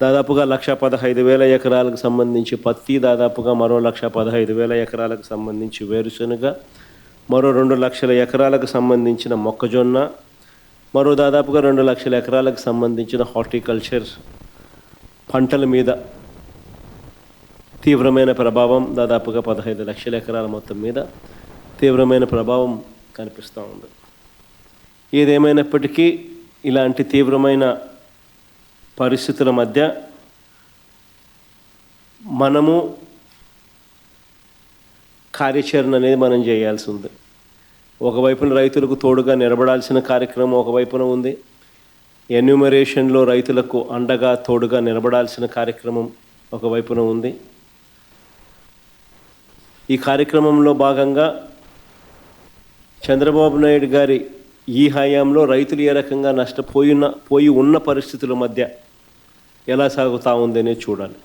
దాదాపుగా 1,15,000 ఎకరాలకు సంబంధించి పత్తి, దాదాపుగా మరో 1,15,000 ఎకరాలకు సంబంధించి వేరుశనగ, మరో 2 లక్షల ఎకరాలకు సంబంధించిన మొక్కజొన్న, మరో దాదాపుగా 2 లక్షల ఎకరాలకు సంబంధించిన హార్టికల్చర్ పంటల మీద తీవ్రమైన ప్రభావం, దాదాపుగా 15 లక్షల ఎకరాల మొత్తం మీద తీవ్రమైన ప్రభావం కనిపిస్తూ ఉంది. ఏదేమైనప్పటికీ ఇలాంటి తీవ్రమైన పరిస్థితుల మధ్య మనము కార్యాచరణ అనేది మనం చేయాల్సి ఉంది. ఒకవైపున రైతులకు తోడుగా నిలబడాల్సిన కార్యక్రమం ఒకవైపున ఉంది. ఎన్యూమరేషన్లో రైతులకు అండగా తోడుగా నిలబడాల్సిన కార్యక్రమం ఒకవైపున ఉంది. ఈ కార్యక్రమంలో భాగంగా చంద్రబాబు నాయుడు గారి ఈ హయాంలో రైతులు ఏ రకంగా నష్టపోయి ఉన్న పరిస్థితుల మధ్య ఎలా సాగుతూ ఉందనే చూడాలి.